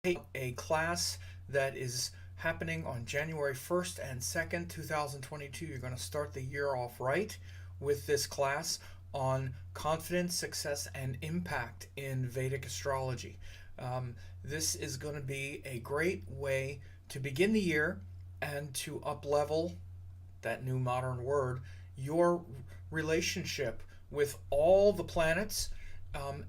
A class that is happening on January 1st and 2nd, 2022. You're going to start the year off right with this class on confidence, success, and impact in Vedic astrology. This is going to be a great way to begin the year and to up-level, that new modern word, your relationship with all the planets,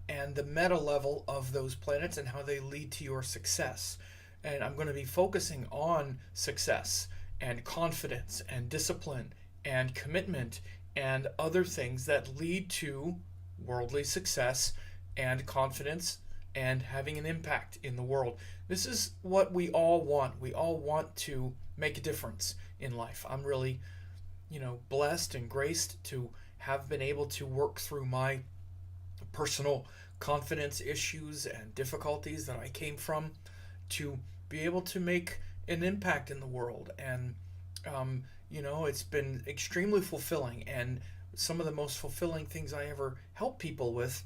and the meta level of those planets and how they lead to your success. And I'm going to be focusing on success and confidence and discipline and commitment and other things that lead to worldly success and confidence and having an impact in the world. This is what we all want. We all want to make a difference in life. I'm really, blessed and graced to have been able to work through my personal confidence issues and difficulties that I came from to be able to make an impact in the world. And, it's been extremely fulfilling. And some of the most fulfilling things I ever help people with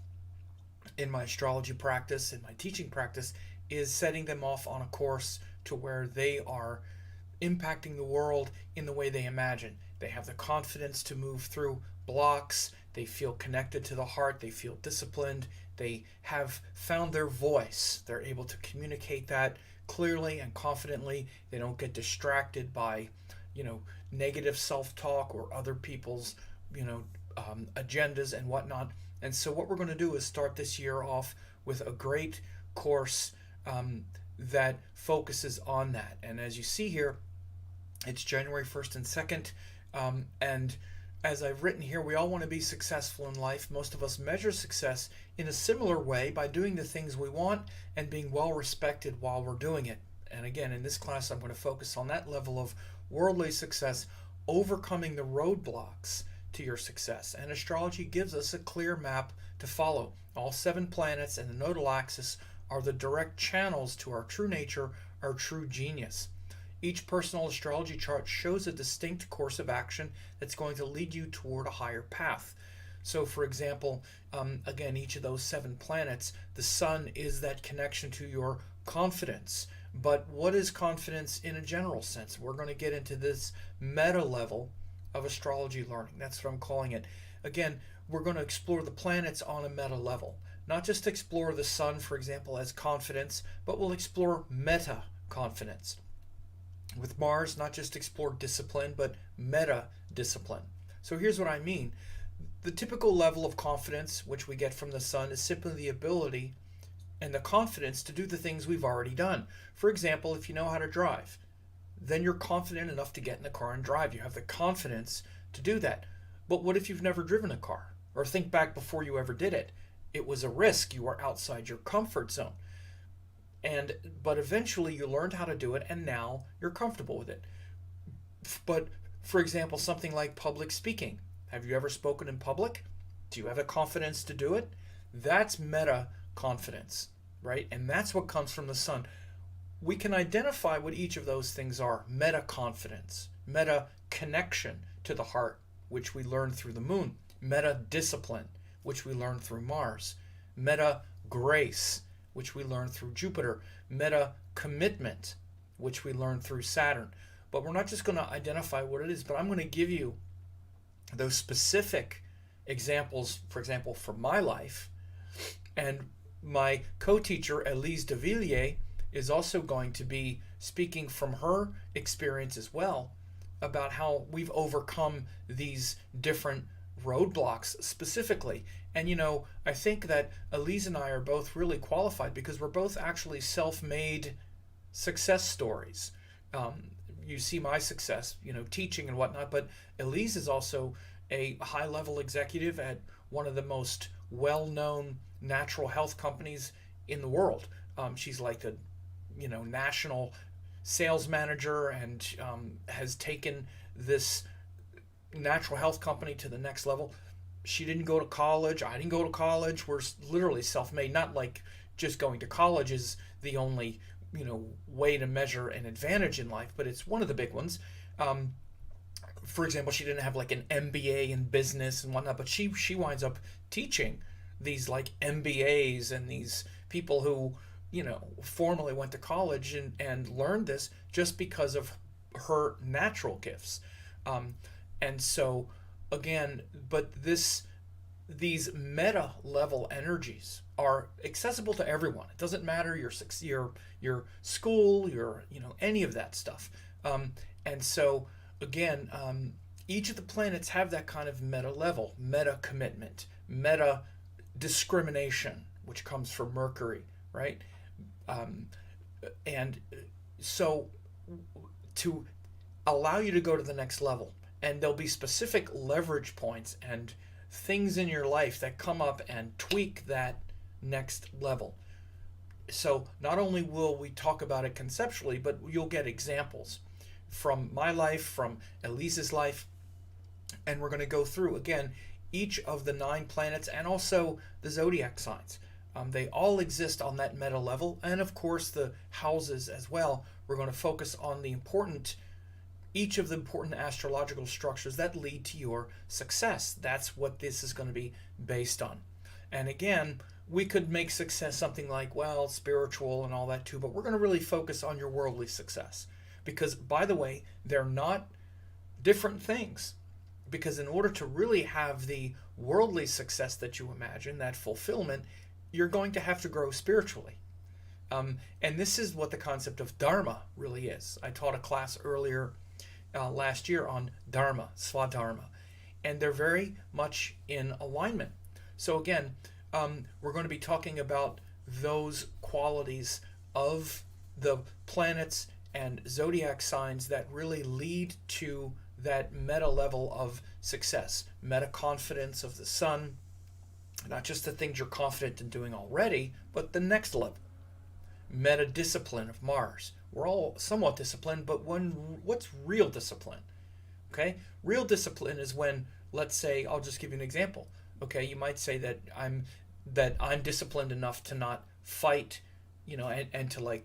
in my astrology practice, in my teaching practice, is setting them off on a course to where they are impacting the world in the way they imagine. They have the confidence to move through blocks. They feel connected to the heart. They feel disciplined. They have found their voice. They're able to communicate that clearly and confidently. They don't get distracted by, negative self-talk or other people's, agendas and whatnot. And so what we're going to do is start this year off with a great course that focuses on that. And as you see here, it's January 1st and 2nd. And as I've written here, we all want to be successful in life. Most of us measure success in a similar way by doing the things we want and being well respected while we're doing it. And again, in this class, I'm going to focus on that level of worldly success, overcoming the roadblocks to your success. And astrology gives us a clear map to follow. All 7 planets and the nodal axis are the direct channels to our true nature, our true genius. Each personal astrology chart shows a distinct course of action that's going to lead you toward a higher path. So, for example, again, each of those 7 planets, the sun is that connection to your confidence. But what is confidence in a general sense? We're going to get into this meta level of astrology learning. That's what I'm calling it. Again, we're going to explore the planets on a meta level. Not just explore the sun, for example, as confidence, but we'll explore meta confidence. With Mars, not just explore discipline, but meta discipline. So here's what I mean. The typical level of confidence, which we get from the sun, is simply the ability and the confidence to do the things we've already done. For example, if you know how to drive, then you're confident enough to get in the car and drive. You have the confidence to do that. But what if you've never driven a car? Or think back before you ever did it. It was a risk. You were outside your comfort zone. But eventually you learned how to do it, and now you're comfortable with it. But for example, something like public speaking. Have you ever spoken in public? Do you have the confidence to do it? That's meta confidence, right? And that's what comes from the sun. We can identify what each of those things are. Meta confidence, meta connection to the heart, which we learn through the moon. Meta discipline, which we learn through Mars. Meta grace, which we learn through Jupiter. Meta commitment, which we learn through Saturn. But we're not just going to identify what it is, but I'm going to give you those specific examples, for example, from my life. And my co-teacher, Elise de Villiers, is also going to be speaking from her experience as well about how we've overcome these different roadblocks specifically. And I think that Elise and I are both really qualified because we're both actually self-made success stories. You see my success, teaching and whatnot, but Elise is also a high-level executive at one of the most well-known natural health companies in the world. She's like the, national sales manager and has taken this natural health company to the next level. She didn't go to college. I didn't go to college. We're literally self-made. Not like just going to college is the only, way to measure an advantage in life, but it's one of the big ones. For example, she didn't have like an MBA in business and whatnot, but she winds up teaching these like MBAs and these people who formally went to college and learned this just because of her natural gifts. And so, again, but these meta level energies are accessible to everyone. It doesn't matter your school, any of that stuff. And so, again, each of the planets have that kind of meta level, meta commitment, meta discrimination, which comes from Mercury, right? And so to allow you to go to the next level, and there'll be specific leverage points and things in your life that come up and tweak that next level. So not only will we talk about it conceptually, but you'll get examples from my life, from Elise's life, and we're going to go through again each of the 9 planets and also the zodiac signs. They all exist on that meta level, and of course the houses as well. We're going to focus on each of the important astrological structures that lead to your success. That's what this is going to be based on. And again, we could make success something like, well, spiritual and all that too, but we're going to really focus on your worldly success. Because, by the way, they're not different things. Because in order to really have the worldly success that you imagine, that fulfillment, you're going to have to grow spiritually. And this is what the concept of Dharma really is. I taught a class earlier last year on Dharma, Swadharma, and they're very much in alignment. So again, we're going to be talking about those qualities of the planets and zodiac signs that really lead to that meta level of success, meta confidence of the sun, not just the things you're confident in doing already, but the next level. Meta discipline of Mars. We're all somewhat disciplined, but what's real discipline? Okay, real discipline is when, let's say, I'll just give you an example. Okay, you might say that I'm disciplined enough to not fight, and to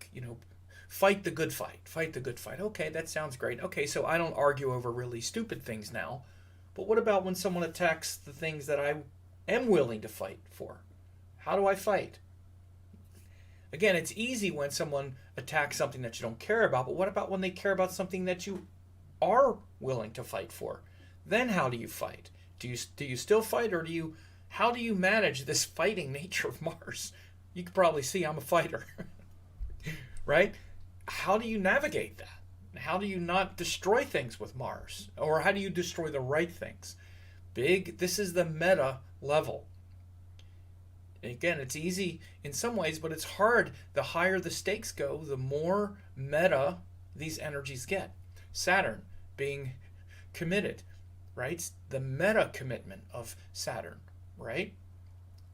fight the good fight. Fight the good fight. Okay, that sounds great. Okay, so I don't argue over really stupid things now. But what about when someone attacks the things that I am willing to fight for? How do I fight? Again, it's easy when someone attacks something that you don't care about, but what about when they care about something that you are willing to fight for? Then how do you fight? Do you still fight, or how do you manage this fighting nature of Mars? You can probably see I'm a fighter. Right? How do you navigate that? How do you not destroy things with Mars? Or how do you destroy the right things? This is the meta level. Again, it's easy in some ways, but it's hard. The higher the stakes go, the more meta these energies get. Saturn being committed, right? The meta commitment of Saturn, right?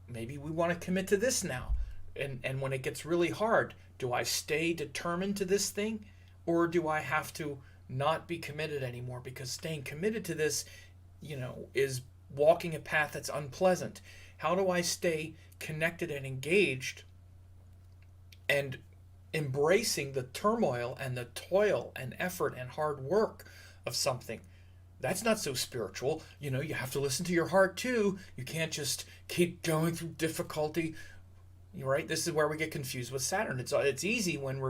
Maybe we want to commit to this now. And when it gets really hard, do I stay determined to this thing? Or do I have to not be committed anymore? Because staying committed to this, is walking a path that's unpleasant. How do I stay connected and engaged and embracing the turmoil and the toil and effort and hard work of something? That's not so spiritual. You have to listen to your heart too. You can't just keep going through difficulty. Right? This is where we get confused with Saturn. It's easy when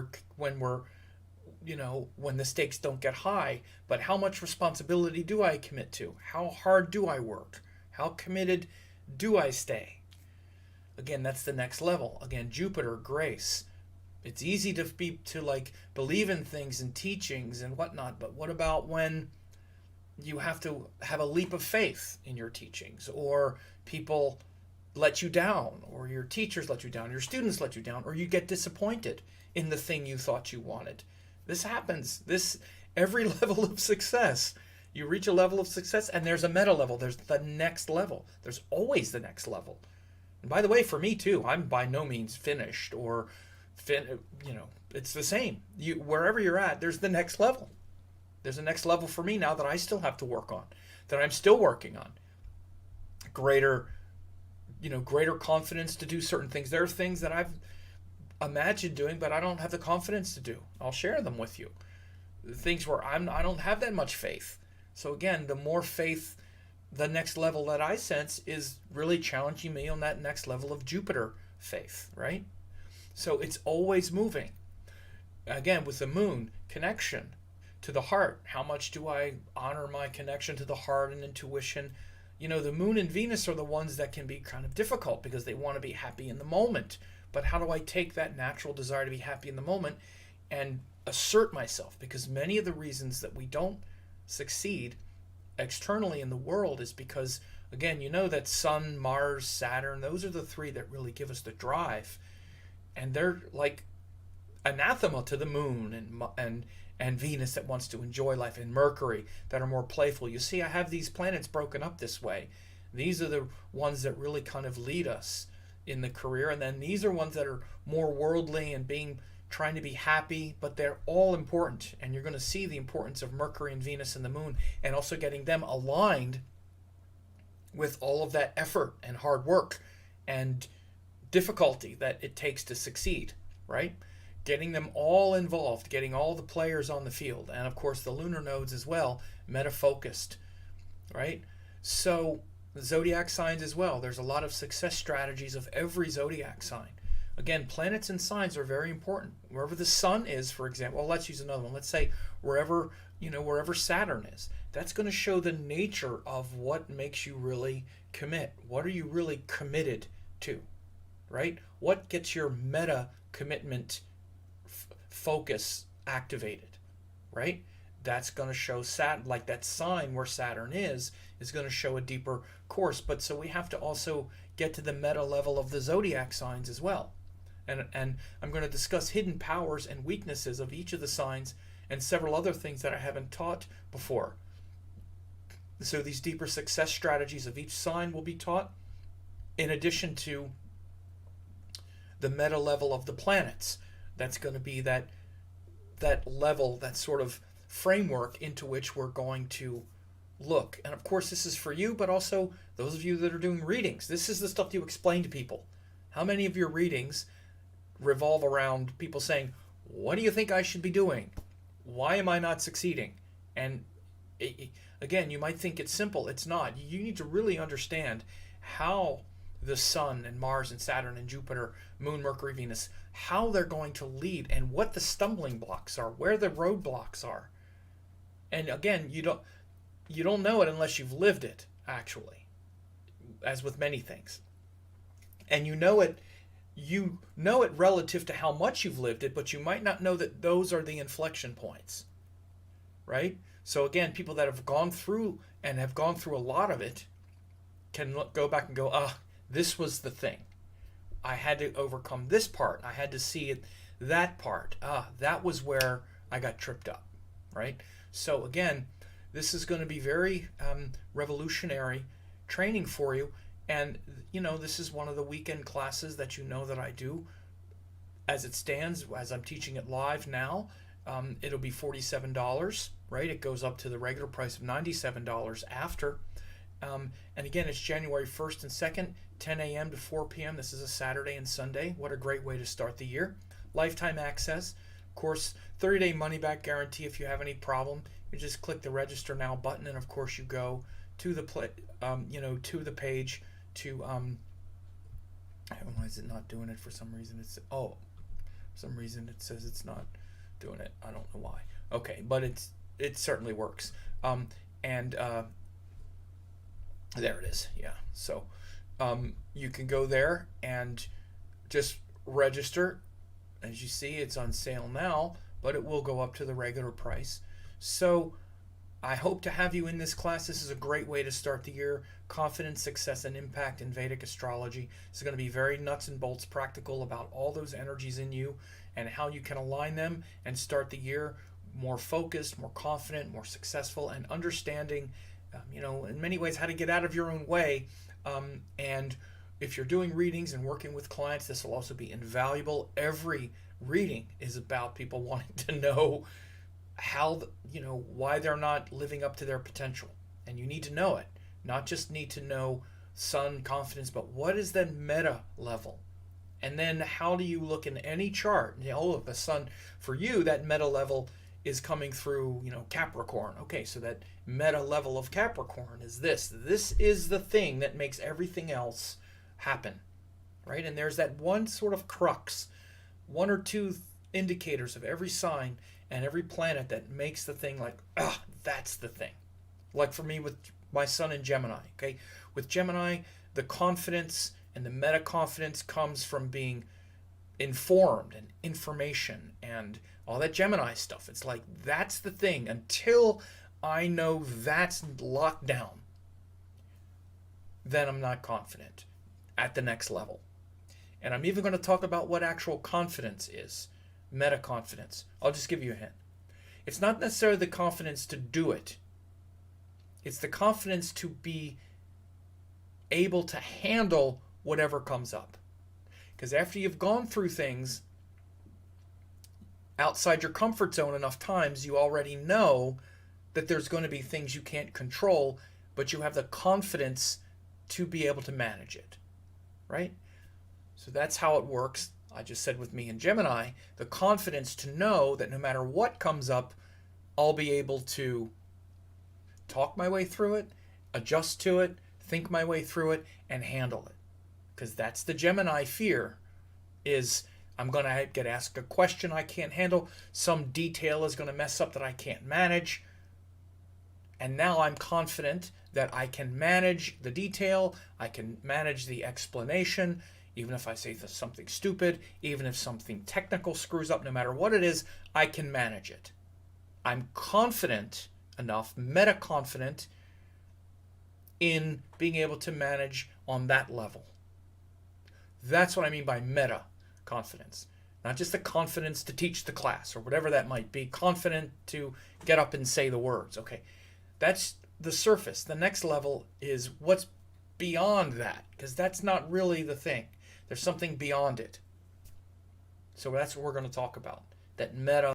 the stakes don't get high, but how much responsibility do I commit to? How hard do I work? How committed do I stay? Again, that's the next level. Again, Jupiter, grace. It's easy to believe in things and teachings and whatnot, but what about when you have to have a leap of faith in your teachings, or people let you down, or your teachers let you down, your students let you down, or you get disappointed in the thing you thought you wanted? This happens. Every level of success. You reach a level of success, and there's a meta level. There's the next level. There's always the next level. And by the way, for me too, I'm by no means finished or, it's the same. Wherever you're at, there's the next level. There's a next level for me now that I still have to work on, that I'm still working on. Greater confidence to do certain things. There are things that I've imagined doing, but I don't have the confidence to do. I'll share them with you. Things where I don't have that much faith. So again, the more faith, the next level that I sense is really challenging me on that next level of Jupiter faith, right? So it's always moving. Again, with the moon, connection to the heart. How much do I honor my connection to the heart and intuition? The moon and Venus are the ones that can be kind of difficult because they want to be happy in the moment. But how do I take that natural desire to be happy in the moment and assert myself? Because many of the reasons that we don't succeed externally in the world is because, again, that Sun, Mars, Saturn, those are the three that really give us the drive. And they're like anathema to the moon and Venus that wants to enjoy life, and Mercury that are more playful. You see, I have these planets broken up this way. These are the ones that really kind of lead us in the career, and then these are ones that are more worldly and trying to be happy, but they're all important. And you're going to see the importance of Mercury and Venus and the moon, and also getting them aligned with all of that effort and hard work and difficulty that it takes to succeed, right? Getting them all involved, getting all the players on the field, and of course the lunar nodes as well, meta-focused, right? So the zodiac signs as well. There's a lot of success strategies of every zodiac sign. Again, planets and signs are very important. Wherever the sun is, for example, well, let's use another one. Let's say wherever Saturn is. That's going to show the nature of what makes you really commit. What are you really committed to, right? What gets your meta commitment focus activated, right? That's going to show Saturn, like that sign where Saturn is going to show a deeper course. But so we have to also get to the meta level of the zodiac signs as well. And I'm going to discuss hidden powers and weaknesses of each of the signs and several other things that I haven't taught before. So these deeper success strategies of each sign will be taught, in addition to the meta level of the planets. That's going to be that level, that sort of framework into which we're going to look. And of course, this is for you, but also those of you that are doing readings. This is the stuff you explain to people. How many of your readings revolve around people saying, what do you think I should be doing? Why am I not succeeding? And again, you might think it's simple. It's not. You need to really understand how the Sun and Mars and Saturn and Jupiter, Moon, Mercury, Venus, how they're going to lead and what the stumbling blocks are, where the roadblocks are. And again, you don't know it unless you've lived it, actually, as with many things. And you know it relative to how much you've lived it, but you might not know that those are the inflection points, right? So again, people that have gone through a lot of it can go back and go, this was the thing. I had to overcome this part. I had to see it, that part. That was where I got tripped up, right? So again, this is going to be very revolutionary training for you. And, this is one of the weekend classes that that I do. As it stands, as I'm teaching it live now, it'll be $47, right? It goes up to the regular price of $97 after. And again, it's January 1st and 2nd, 10 a.m. to 4 p.m. This is a Saturday and Sunday. What a great way to start the year. Lifetime access. Of course, 30-day money-back guarantee. If you have any problem, you just click the register now button, and of course you go to the to the page to why is it not doing it for some reason? For some reason it says it's not doing it. I don't know why. Okay, but it certainly works. There it is. Yeah. So you can go there and just register. As you see, it's on sale now, but it will go up to the regular price. So I hope to have you in this class. This is a great way to start the year. Confidence, success, and impact in Vedic astrology. This is going to be very nuts and bolts practical about all those energies in you and how you can align them and start the year more focused, more confident, more successful, and understanding, in many ways, how to get out of your own way. And if you're doing readings and working with clients, this will also be invaluable. Every reading is about people wanting to know how, why they're not living up to their potential. And you need to know it. Not just need to know sun confidence, but what is that meta level? And then how do you look in any chart? The sun, for you, that meta level is coming through, Capricorn. Okay, so that meta level of Capricorn is this. This is the thing that makes everything else happen, right? And there's that one sort of crux one or two indicators of every sign and every planet that makes the thing like, ah, that's the thing. Like for me with my sun in Gemini, okay? With Gemini, the confidence and the meta confidence comes from being informed and information and all that Gemini stuff. It's like, that's the thing. Until I know that's locked down, then I'm not confident at the next level. And I'm even going to talk about what actual confidence is, meta confidence. I'll just give you a hint. It's not necessarily the confidence to do it, it's the confidence to be able to handle whatever comes up. Because after you've gone through things outside your comfort zone enough times, you already know that there's going to be things you can't control, but you have the confidence to be able to manage it, right? So that's how it works. I just said with me in Gemini, the confidence to know that no matter what comes up, I'll be able to talk my way through it, adjust to it, think my way through it, and handle it. Because that's the Gemini fear, is I'm going to get asked a question I can't handle, some detail is going to mess up that I can't manage, and now I'm confident that I can manage the detail, I can manage the explanation, even if I say something stupid, even if something technical screws up, no matter what it is, I can manage it. I'm confident enough, meta-confident, in being able to manage on that level. That's what I mean by meta-confidence. Not just the confidence to teach the class or whatever that might be, confident to get up and say the words. Okay, that's the surface. The next level is what's beyond that, because that's not really the thing. There's something beyond it. So that's what we're going to talk about, that meta